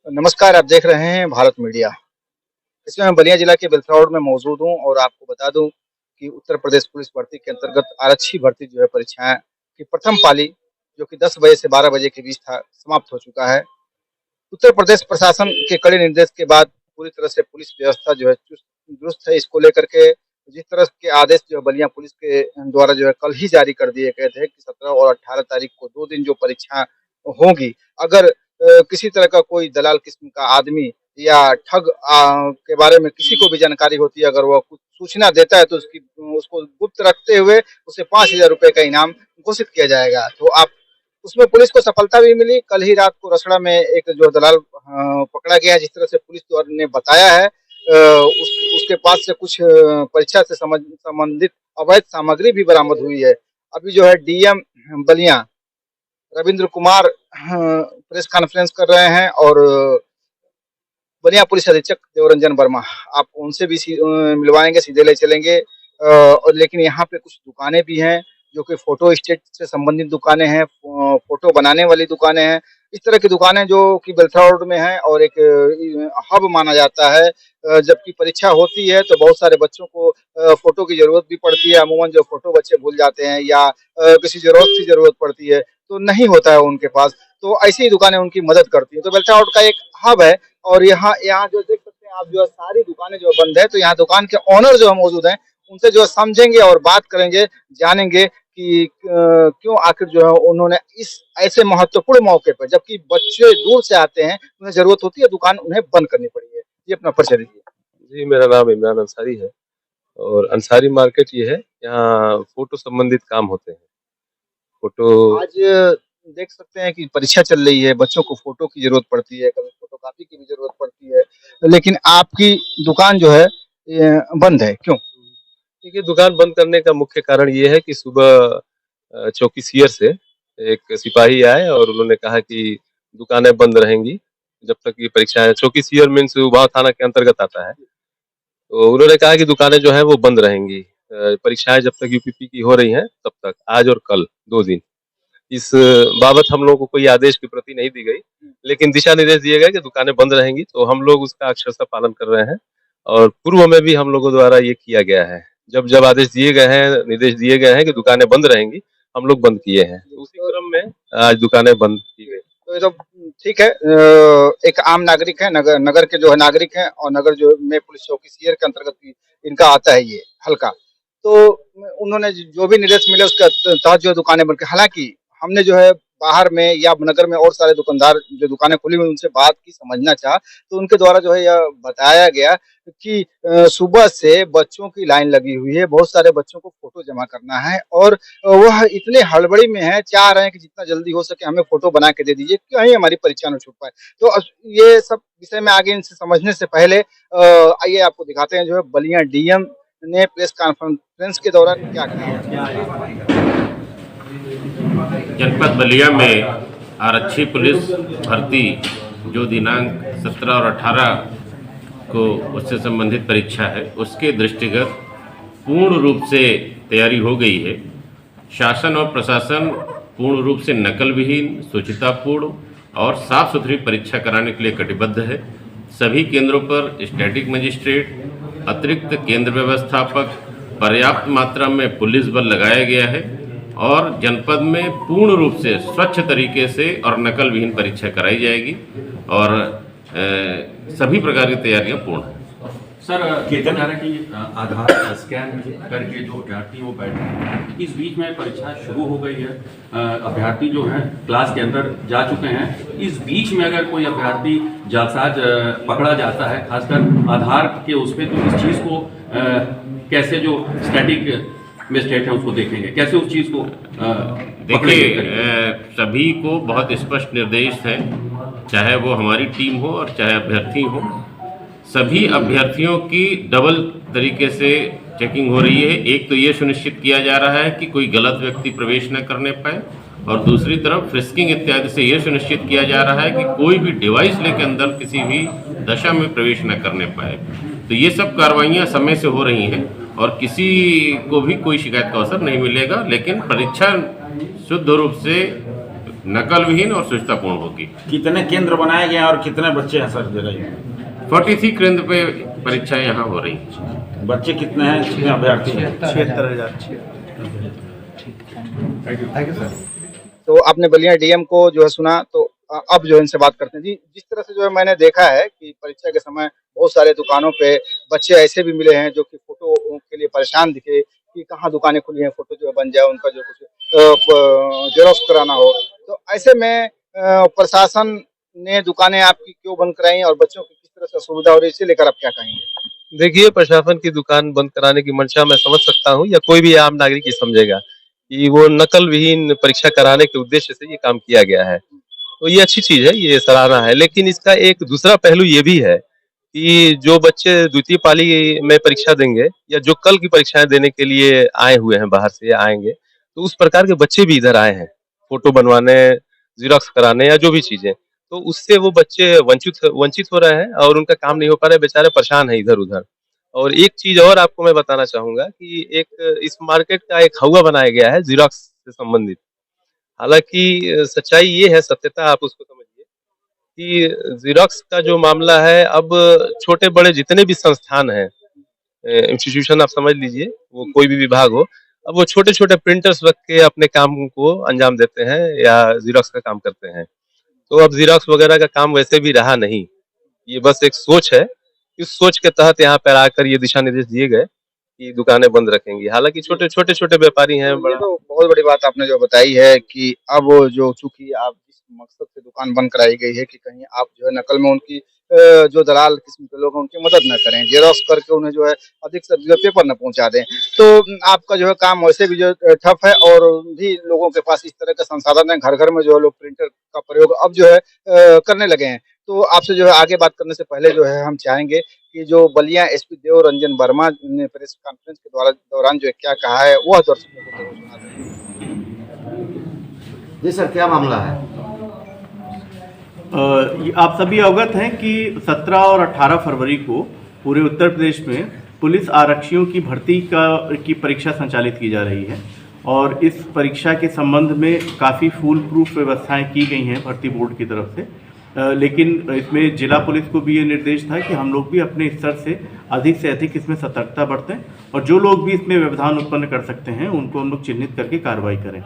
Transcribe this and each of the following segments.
नमस्कार, आप देख रहे हैं भारत मीडिया। इसमें मैं बलिया जिला के बिलथौर में मौजूद हूँ और आपको बता दूं कि उत्तर प्रदेश पुलिस भर्ती के अंतर्गत आरक्षी भर्ती जो है परीक्षाएं की प्रथम पाली जो कि 10 बजे से 12 बजे के बीच था, समाप्त हो चुका है। उत्तर प्रदेश प्रशासन के कड़े निर्देश के बाद पूरी तरह से पुलिस व्यवस्था जो है चुस्त दुरुस्त है। इसको लेकर के जिस तरह के आदेश जो है बलिया पुलिस के द्वारा जो है कल ही जारी कर दिए गए थे कि 17 और 18 तारीख को 2 दिन जो परीक्षा होगी, अगर किसी तरह का कोई दलाल किस्म का आदमी या ठग के बारे में किसी को भी जानकारी होती है, अगर वह कुछ सूचना देता है तो उसकी उसको गुप्त रखते हुए उसे 5,000 रुपए का इनाम घोषित किया जाएगा। तो आप उसमें पुलिस को सफलता भी मिली। कल ही रात को रसड़ा में एक जो दलाल पकड़ा गया है, जिस तरह से पुलिस द्वारा ने बताया है, उसके पास से कुछ परीक्षा से संबंधित अवैध सामग्री भी बरामद हुई है। अभी जो है DM Ballia Ravindra Kumar press conference कर रहे हैं और बलिया पुलिस अधीक्षक देवरंजन वर्मा आपको उनसे भी मिलवाएंगे, सीधे ले चलेंगे। और लेकिन यहाँ पे कुछ दुकानें भी हैं जो कि फोटो स्टेट से संबंधित दुकानें हैं, फोटो बनाने वाली दुकानें हैं। इस तरह की दुकानें जो कि बेलथरा रोड में है और एक हब माना जाता है। जबकि परीक्षा होती है तो बहुत सारे बच्चों को फोटो की जरूरत भी पड़ती है। अमूमन जो फोटो बच्चे भूल जाते हैं या किसी जरूरत की जरूरत पड़ती है तो नहीं होता है उनके पास, तो ऐसी ही दुकानें उनकी मदद करती हैं। तो बेलथरा रोड का एक हब है और यहाँ यहाँ जो देख सकते हैं आप, जो है सारी दुकानें जो बंद है, तो यहाँ दुकान के ऑनर जो है मौजूद हैं, उनसे जो समझेंगे और बात करेंगे, जानेंगे कि क्यों आखिर जो है उन्होंने इस ऐसे महत्वपूर्ण मौके पर, जबकि बच्चे दूर से आते हैं, उन्हें जरूरत होती है, दुकान उन्हें बंद करनी पड़ी है। ये अपना परिचय दीजिए। जी, मेरा नाम इमरान अंसारी है और अंसारी मार्केट ये है, यहाँ फ़ोटो संबंधित काम होते हैं। फ़ोटो आज देख सकते हैं कि परीक्षा चल रही है, बच्चों को फोटो की जरूरत पड़ती है, कभी फोटोकॉपी की भी जरूरत पड़ती है, लेकिन आपकी दुकान जो है ये बंद है, क्यों? देखिए, दुकान बंद करने का मुख्य कारण ये है कि सुबह चौकी सीआर से एक सिपाही आए और उन्होंने कहा कि दुकानें बंद रहेंगी जब तक ये परीक्षाएँ। चौकी सीआर मीन्स उबाव थाना के अंतर्गत आता है। तो उन्होंने कहा कि दुकानें जो हैं वो बंद रहेंगी। परीक्षाएँ जब तक यूपीपी की हो रही हैं तब तक, आज और कल 2 दिन। इस बाबत हम लोगों को कोई आदेश की प्रति नहीं दी गई, लेकिन दिशा निर्देश दिए गए कि दुकानें बंद रहेंगी, तो हम लोग उसका अक्षरशः पालन कर रहे हैं और पूर्व में भी हम लोगों द्वारा ये किया गया है। जब आदेश दिए गए हैं, निर्देश दिए गए हैं कि दुकानें बंद रहेंगी, हम लोग बंद किए हैं। तो उसी क्रम में आज दुकानें बंद की गई। तो ये तो ठीक है। एक आम नागरिक है, नगर नगर के जो है नागरिक हैं और नगर जो में पुलिस चौकी सीआर के अंतर्गत भी इनका आता है ये हल्का। तो उन्होंने जो भी निर्देश मिले उसके तहत जो है दुकानें बंद की। हालांकि हमने जो है बाहर में या नगर में और सारे दुकानदार जो दुकानें खुली हुई उनसे बात की, समझना चाहा, तो उनके द्वारा जो है यह बताया गया कि सुबह से बच्चों की लाइन लगी हुई है, बहुत सारे बच्चों को फोटो जमा करना है और वह इतने हड़बड़ी में है, चाह रहे हैं कि जितना जल्दी हो सके हमें फोटो बना के दे दीजिए, कहीं हमारी परीक्षा न छूट पाए। तो ये सब विषय में आगे इनसे समझने से पहले आइए आपको दिखाते हैं जो है बलिया डीएम ने प्रेस कॉन्फ्रेंस के दौरान क्या कहा। जनपद बलिया में आरक्षी पुलिस भर्ती जो दिनांक 17 और 18 को उससे संबंधित परीक्षा है, उसके दृष्टिगत पूर्ण रूप से तैयारी हो गई है। शासन और प्रशासन पूर्ण रूप से नकल विहीन, शुचितापूर्ण और साफ सुथरी परीक्षा कराने के लिए कटिबद्ध है। सभी केंद्रों पर स्टैटिक मजिस्ट्रेट, अतिरिक्त केंद्र व्यवस्थापक, पर्याप्त मात्रा में पुलिस बल लगाया गया है और जनपद में पूर्ण रूप से स्वच्छ तरीके से और नकल विहीन परीक्षा कराई जाएगी और सभी प्रकार की तैयारियां पूर्ण हैं। सर, कितने तरह की आधार स्कैन करके जो अभ्यर्थी वो बैठे हैं, इस बीच में परीक्षा शुरू हो गई है, अभ्यर्थी जो हैं क्लास के अंदर जा चुके हैं। इस बीच में अगर कोई अभ्यर्थी जालसाज पकड़ा जाता है, खासकर आधार के उस पर, तो इस चीज़ को कैसे जो स्टैटिक मजिस्ट्रेट है उसको देखेंगे, कैसे उस चीज़ को देखिए, सभी को बहुत स्पष्ट निर्देश है, चाहे वो हमारी टीम हो और चाहे अभ्यर्थी हो, सभी अभ्यर्थियों की डबल तरीके से चेकिंग हो रही है। एक तो ये सुनिश्चित किया जा रहा है कि कोई गलत व्यक्ति प्रवेश न करने पाए और दूसरी तरफ फ्रिस्किंग इत्यादि से ये सुनिश्चित किया जा रहा है कि कोई भी डिवाइस लेकर अंदर किसी भी दशा में प्रवेश न करने पाए। तो ये सब कार्रवाइयाँ समय से हो रही हैं और किसी को भी कोई शिकायत का अवसर नहीं मिलेगा, लेकिन परीक्षा शुद्ध रूप से नकल विहीन और शुचितापूर्ण होगी। कितने केंद्र बनाए गए हैं और कितने बच्चे हैं सर जगह? 43 केंद्र पे परीक्षाएं यहाँ हो रही हैं। बच्चे कितने हैं, कितने अभ्यर्थी हैं? 76,000। तो आपने बलिया डीएम को जो है सुना, तो अब जो है इनसे बात करते हैं जी। जिस तरह से जो है मैंने देखा है कि परीक्षा के समय बहुत सारे दुकानों पे बच्चे ऐसे भी मिले हैं जो कि फोटो के लिए परेशान दिखे कि कहाँ दुकानें खुली हैं, फोटो जो है बन जाए, उनका जो कुछ जेरोक्स कराना हो। तो ऐसे में प्रशासन ने दुकानें आपकी क्यों बंद कराई और बच्चों की किस तरह से सुविधा हो रही है, इसे लेकर आप क्या कहेंगे? देखिए, प्रशासन की दुकान बंद कराने की मंशा मैं समझ सकता हूँ, या कोई भी आम नागरिक ही समझेगा कि वो नकल विहीन परीक्षा कराने के उद्देश्य से ये काम किया गया है। तो ये अच्छी चीज है, ये सराहना है। लेकिन इसका एक दूसरा पहलू ये भी है कि जो बच्चे द्वितीय पाली में परीक्षा देंगे या जो कल की परीक्षाएं देने के लिए आए हुए हैं बाहर से या आएंगे, तो उस प्रकार के बच्चे भी इधर आए हैं फोटो बनवाने, जीरोक्स कराने या जो भी चीजें। तो उससे वो बच्चे वंचित हो रहे हैं और उनका काम नहीं हो पा रहा है, बेचारे परेशान है इधर उधर। और एक चीज और आपको मैं बताना चाहूंगा कि एक इस मार्केट का एक हवा बनाया गया है जीरोक्स से संबंधित। हालांकि सच्चाई ये है, सत्यता आप उसको समझिए कि जीरोक्स का जो मामला है, अब छोटे बड़े जितने भी संस्थान हैं, इंस्टीट्यूशन आप समझ लीजिए, वो कोई भी विभाग हो, अब वो छोटे छोटे प्रिंटर्स रख के अपने काम को अंजाम देते हैं या जीरोक्स का काम करते हैं। तो अब जीरोक्स वगैरह का काम वैसे भी रहा नहीं, ये बस एक सोच है। इस सोच के तहत यहाँ पर आकर ये दिशा निर्देश दिए गए कि दुकानें बंद रखेंगी। हालांकि छोटे व्यापारी हैं। ये तो बहुत बड़ी बात आपने जो बताई है कि अब जो चूंकि आप जिस मकसद से दुकान बंद कराई गई है कि कहीं आप जो है नकल में उनकी जो दलाल किस्म के लोग हैं उनकी मदद न करें, जेरोक्स करके उन्हें जो है अधिक से अधिक पेपर न पहुंचा दें, तो आपका जो है काम वैसे भी जो ठप है और भी लोगों के पास इस तरह का संसाधन है, घर घर में जो है लोग प्रिंटर का प्रयोग अब जो है करने लगे हैं। तो आपसे जो है आगे बात करने से पहले जो है हम चाहेंगे कि जो बलिया एसपी देव रंजन वर्मा ने प्रेस कॉन्फ्रेंस के दौरान जो है क्या कहा है वह दर्शकों को जरूर सुना दें। जी सर, क्या मामला है? आप सभी अवगत हैं कि 17 और 18 फरवरी को पूरे उत्तर प्रदेश में पुलिस आरक्षियों की भर्ती की परीक्षा संचालित की जा रही है और इस परीक्षा के संबंध में काफ़ी फूल प्रूफ व्यवस्थाएं की गई हैं भर्ती बोर्ड की तरफ से। लेकिन इसमें जिला पुलिस को भी ये निर्देश था कि हम लोग भी अपने स्तर से अधिक इसमें सतर्कता बरतें और जो लोग भी इसमें व्यवधान उत्पन्न कर सकते हैं उनको हम लोग चिन्हित करके कार्रवाई करें।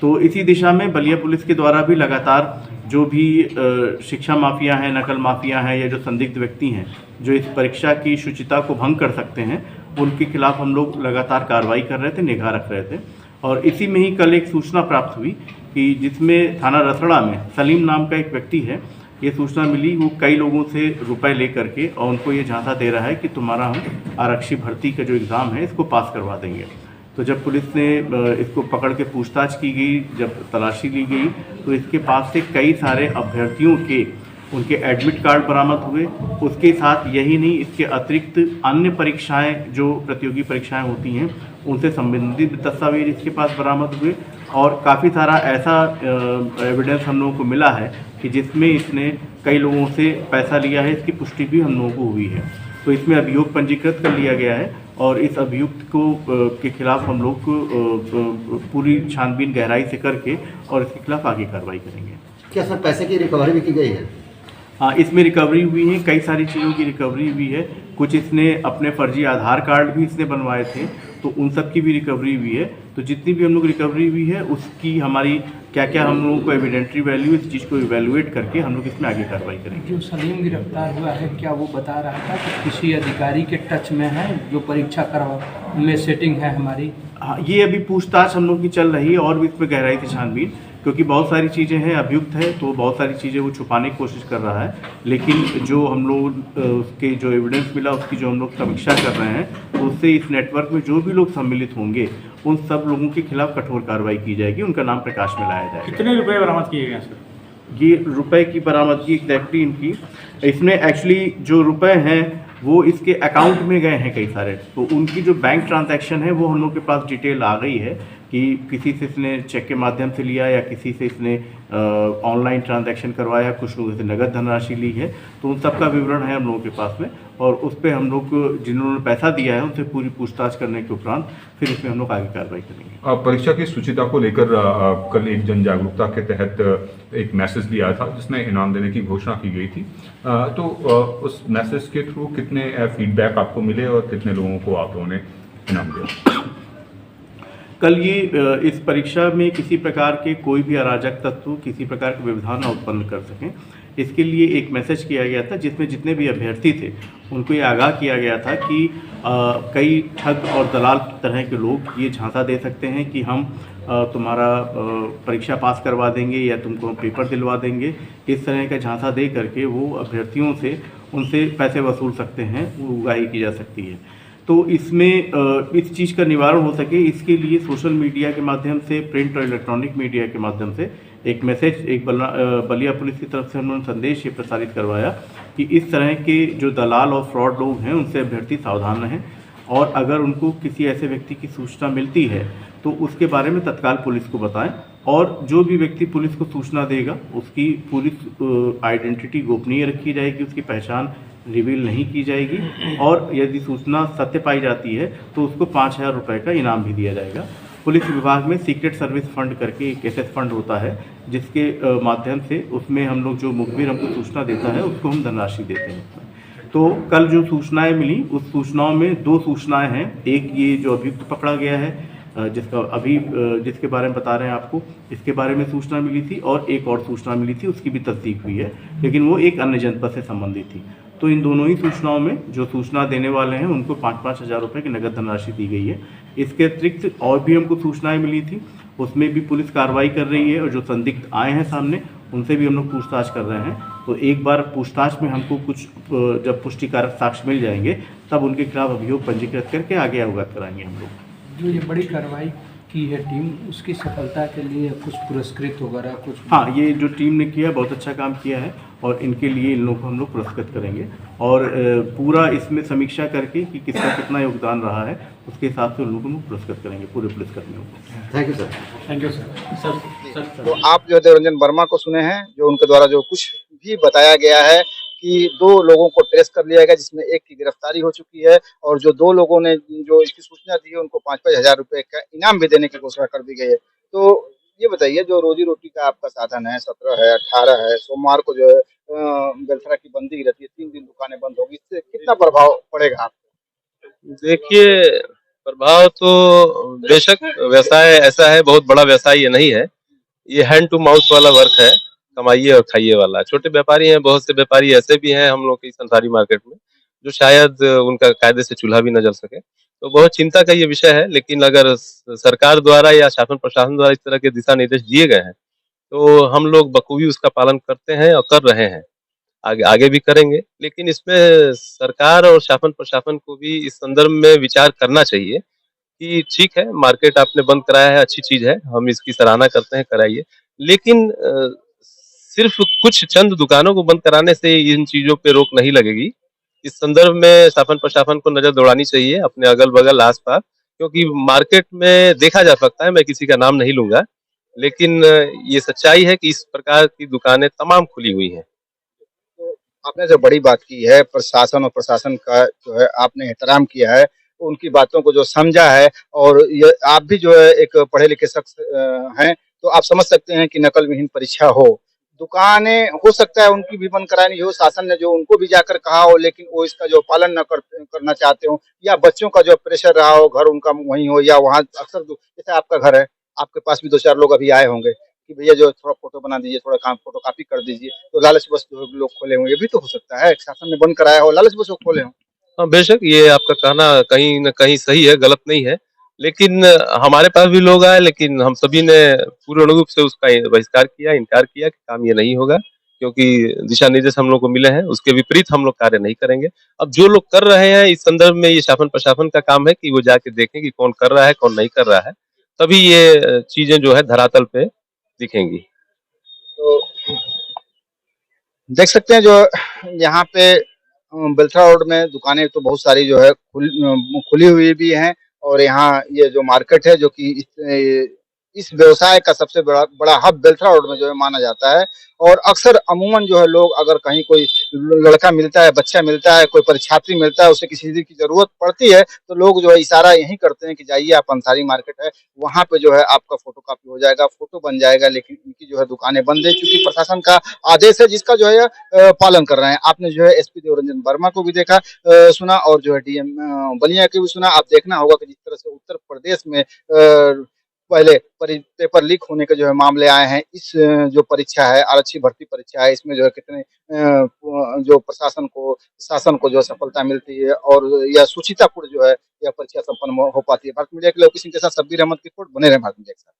तो इसी दिशा में बलिया पुलिस के द्वारा भी लगातार जो भी शिक्षा माफिया हैं, नकल माफिया हैं या जो संदिग्ध व्यक्ति हैं जो इस परीक्षा की शुचिता को भंग कर सकते हैं, उनके खिलाफ हम लोग लगातार कार्रवाई कर रहे थे, निगाह रख रहे थे। और इसी में ही कल एक सूचना प्राप्त हुई कि जिसमें थाना रसड़ा में सलीम नाम का एक व्यक्ति है, ये सूचना मिली, वो कई लोगों से रुपए ले करके और उनको ये झांसा दे रहा है कि तुम्हारा हम आरक्षी भर्ती का जो एग्ज़ाम है इसको पास करवा देंगे। तो जब पुलिस ने इसको पकड़ के पूछताछ की गई, जब तलाशी ली गई, तो इसके पास से कई सारे अभ्यर्थियों के उनके एडमिट कार्ड बरामद हुए। उसके साथ यही नहीं, इसके अतिरिक्त अन्य परीक्षाएं जो प्रतियोगी परीक्षाएं होती हैं उनसे संबंधित दस्तावेज इसके पास बरामद हुए और काफ़ी सारा ऐसा एविडेंस हम लोगों को मिला है कि जिसमें इसने कई लोगों से पैसा लिया है, इसकी पुष्टि भी हम लोगों को हुई है। तो इसमें अभियोग पंजीकृत कर लिया गया है और इस अभियुक्त को के खिलाफ हम लोग पूरी छानबीन गहराई से करके और इसके खिलाफ आगे कार्रवाई करेंगे। क्या सर पैसे की रिकवरी भी की गई है? हाँ, इसमें रिकवरी हुई है, कई सारी चीज़ों की रिकवरी हुई है। कुछ इसने अपने फर्जी आधार कार्ड भी इसने बनवाए थे, तो उन सब की भी रिकवरी हुई है। तो जितनी भी हम लोग रिकवरी हुई है उसकी हमारी क्या क्या हम लोगों को एविडेंट्री वैल्यू, इस चीज़ को इवेलुएट करके हम लोग इसमें आगे कार्रवाई करेंगे। जो सलीम गिरफ्तार हुआ है, क्या वो बता रहा था कि किसी अधिकारी के टच में है जो परीक्षा करवा में सेटिंग है हमारी? हाँ, ये अभी पूछताछ हम लोग की चल रही है और भी इसमें गहराई से छानबीन, क्योंकि बहुत सारी चीज़ें हैं, अभियुक्त है तो बहुत सारी चीज़ें वो छुपाने की कोशिश कर रहा है। लेकिन जो हम लोग उसके जो एविडेंस मिला उसकी जो हम लोग समीक्षा कर रहे हैं, तो उससे इस नेटवर्क में जो भी लोग सम्मिलित होंगे उन सब लोगों के खिलाफ कठोर कार्रवाई की जाएगी, उनका नाम प्रकाश में लाया जाएगा। कितने रुपए बरामद किए गए सर? ये रुपए की बरामदगी एग्जैक्टली इनकी, इसमें एक्चुअली जो रुपए हैं वो इसके अकाउंट में गए हैं कई सारे, तो उनकी जो बैंक ट्रांजैक्शन है वो हम लोग के पास डिटेल आ गई है कि किसी से इसने चेक के माध्यम से लिया या किसी से इसने ऑनलाइन ट्रांजैक्शन करवाया, कुछ लोगों से नगद धनराशि ली है, तो उन सब का विवरण है हम लोगों के पास में। और उस पर हम लोग जिन्होंने पैसा दिया है उनसे पूरी पूछताछ करने के उपरांत फिर इसमें हम लोग आगे कार्रवाई करेंगे। परीक्षा की शुचिता को लेकर कल एक जन जागरूकता के तहत एक मैसेज भी आया था जिसमें इनाम देने की घोषणा की गई थी, तो उस मैसेज के थ्रू कितने फीडबैक आपको मिले और कितने लोगों को आप लोगों ने इनाम दिया? कल ये इस परीक्षा में किसी प्रकार के कोई भी अराजक तत्व किसी प्रकार के व्यवधान न उत्पन्न कर सकें, इसके लिए एक मैसेज किया गया था जिसमें जितने भी अभ्यर्थी थे उनको ये आगाह किया गया था कि कई ठग और दलाल तरह के लोग ये झांसा दे सकते हैं कि हम तुम्हारा परीक्षा पास करवा देंगे या तुमको पेपर दिलवा देंगे। इस तरह का झांसा दे करके वो अभ्यर्थियों से उनसे पैसे वसूल सकते हैं, वो उगाही की जा सकती है। तो इसमें इस चीज़ का निवारण हो सके इसके लिए सोशल मीडिया के माध्यम से, प्रिंट और इलेक्ट्रॉनिक मीडिया के माध्यम से एक मैसेज, एक बलिया पुलिस की तरफ से उन्होंने संदेश ये प्रसारित करवाया कि इस तरह के जो दलाल और फ्रॉड लोग हैं उनसे अभ्यर्थी सावधान रहें, और अगर उनको किसी ऐसे व्यक्ति की सूचना मिलती है तो उसके बारे में तत्काल पुलिस को बताएं, और जो भी व्यक्ति पुलिस को सूचना देगा उसकी पूरी आइडेंटिटी गोपनीय रखी जाएगी, उसकी पहचान रिवील नहीं की जाएगी, और यदि सूचना सत्य पाई जाती है तो उसको 5,000 रुपये का इनाम भी दिया जाएगा। पुलिस विभाग में सीक्रेट सर्विस फंड करके एक एसएस फंड होता है जिसके माध्यम से उसमें हम लोग जो मुखबिर हमको सूचना देता है उसको हम धनराशि देते हैं। तो कल जो सूचनाएं मिली उस सूचनाओं में 2 सूचनाएं हैं, एक ये जो अभियुक्त पकड़ा गया है जिसके बारे में बता रहे हैं आपको, इसके बारे में सूचना मिली थी, और एक और सूचना मिली थी उसकी भी तस्दीक हुई है, लेकिन वो एक अन्य जनपद से संबंधित थी। तो इन दोनों ही सूचनाओं में जो सूचना देने वाले हैं उनको 5-5 हज़ार रुपये की नगद धनराशि दी गई है। इसके अतिरिक्त और भी हमको सूचनाएं मिली थी, उसमें भी पुलिस कार्रवाई कर रही है, और जो संदिग्ध आए हैं सामने उनसे भी हम लोग पूछताछ कर रहे हैं। तो एक बार पूछताछ में हमको कुछ जब पुष्टिकारक साक्ष्य मिल जाएंगे तब उनके खिलाफ अभियोग पंजीकृत करके आगे अवगत कराएंगे हम लोग। जो ये बड़ी कार्रवाई की है टीम, उसकी सफलता के लिए कुछ पुरस्कृत वगैरह कुछ? हाँ, ये जो टीम ने किया बहुत अच्छा काम किया है, और इनके लिए इन लोगों को हम लोग पुरस्कृत करेंगे, और पूरा इसमें समीक्षा करके कि किसका कितना योगदान रहा है उसके हिसाब से उन लोगों को पुरस्कृत करेंगे, पूरे पुलिसकर्मियों को। Thank you sir. Thank you sir. तो आप जो देवरंजन वर्मा को सुने हैं, जो उनके द्वारा जो कुछ भी बताया गया है कि 2 लोगों को ट्रेस कर लिया गया जिसमें एक की गिरफ्तारी हो चुकी है, और जो 2 लोगों ने जो इसकी सूचना दी है उनको 5-5 हज़ार रुपये का इनाम भी देने की घोषणा कर दी गई है। तो ये बताइए, जो रोजी रोटी का आपका साधन है, 17 है, 18 है, सोमवार को जो है बेलथरा की बंदी रहती है, 3 दिन दुकानें बंद होगी, इससे कितना प्रभाव पड़ेगा आपको? देखिए, प्रभाव तो बेशक व्यवसाय ऐसा है, बहुत बड़ा व्यवसाय ये नहीं है, ये हैंड टू माउथ वाला वर्क है, कमाइए और खाइए वाला। छोटे व्यापारी हैं, बहुत से व्यापारी ऐसे भी हैं हम लोग की संसारी मार्केट में जो शायद उनका कायदे से चूल्हा भी न जल सके, तो बहुत चिंता का ये विषय है। लेकिन अगर सरकार द्वारा या शासन प्रशासन द्वारा इस तरह के दिशा निर्देश दिए गए हैं तो हम लोग बखूबी उसका पालन करते हैं और कर रहे हैं, आगे आगे भी करेंगे। लेकिन इसमें सरकार और शासन प्रशासन को भी इस संदर्भ में विचार करना चाहिए कि ठीक है, मार्केट आपने बंद कराया है, अच्छी चीज है, हम इसकी सराहना करते हैं, कराइए, लेकिन सिर्फ कुछ चंद दुकानों को बंद कराने से इन चीजों पे रोक नहीं लगेगी। इस संदर्भ में शासन प्रशासन को नजर दौड़ानी चाहिए अपने अगल बगल आसपास, क्योंकि मार्केट में देखा जा सकता है, मैं किसी का नाम नहीं लूंगा, लेकिन ये सच्चाई है कि इस प्रकार की दुकानें तमाम खुली हुई हैं। तो आपने जो बड़ी बात की है, प्रशासन और प्रशासन का जो है आपने एहतराम किया है, उनकी बातों को जो समझा है, और ये आप भी जो है एक पढ़े लिखे शख्स हैं, तो आप समझ सकते हैं कि नकल विहीन परीक्षा हो। दुकानें हो सकता है उनकी भी बंद करानी हो, शासन ने जो उनको भी जाकर कहा हो, लेकिन वो इसका जो पालन न करना चाहते हो, या बच्चों का जो प्रेशर रहा हो, घर उनका वहीं हो, या वहाँ अक्सर जैसे आपका घर है, आपके पास भी 2-4 लोग अभी आए होंगे कि भैया जो थोड़ा फोटो बना दीजिए, थोड़ा काम फोटो कॉपी कर दीजिए, तो लालचवश जो लोग खोले होंगे, ये भी तो हो सकता है शासन ने बंद कराया हो, लालचवश वो खोले हों। हाँ, बेशक ये आपका कहना कहीं न कहीं सही है, गलत नहीं है। लेकिन हमारे पास भी लोग आए, लेकिन हम सभी ने पूर्ण रूप से उसका बहिष्कार किया, इनकार किया कि काम ये नहीं होगा, क्योंकि दिशा निर्देश हम लोग को मिले हैं, उसके विपरीत हम लोग कार्य नहीं करेंगे। अब जो लोग कर रहे हैं इस संदर्भ में, ये शासन प्रशासन का काम है कि वो जाके देखें कि कौन कर रहा है, कौन नहीं कर रहा है, तभी ये चीजें जो है धरातल पे दिखेंगी। तो देख सकते हैं जो यहाँ पे बेलथरा रोड में दुकानें तो बहुत सारी जो है खुली हुई भी हैं, और यहाँ ये जो मार्केट है जो कि इस व्यवसाय का सबसे बड़ा बड़ा हब बेलथरा रोड में जो है माना जाता है। और अक्सर अमूमन जो है लोग अगर कहीं कोई लड़का मिलता है, बच्चा मिलता है, कोई परीक्षार्थी मिलता है, उसे किसी चीज की जरूरत पड़ती है तो लोग जो है इशारा यही करते हैं कि जाइए आप अंसारी मार्केट है, वहां पे जो है आपका फोटो कॉपी हो जाएगा, फोटो बन जाएगा। लेकिन इनकी जो है दुकानें बंद है क्योंकि प्रशासन का आदेश है जिसका जो है पालन कर रहे हैं। आपने जो है एसपी देवरंजन वर्मा को भी देखा, सुना, और जो है डीएम बलिया के भी सुना। आप देखना होगा कि जिस तरह से उत्तर प्रदेश में पहले पेपर लीक होने के जो है मामले आए हैं, इस जो परीक्षा है, आरक्षी भर्ती परीक्षा है, इसमें जो है कितने जो प्रशासन को, शासन को जो है सफलता मिलती है और यह सुचितापूर्ण जो है यह परीक्षा संपन्न हो पाती है। भारत मीडिया के लिए ओपी सिंह के साथ शब्बीर अहमद की रिपोर्ट। बने रहे भारत मीडिया के साथ।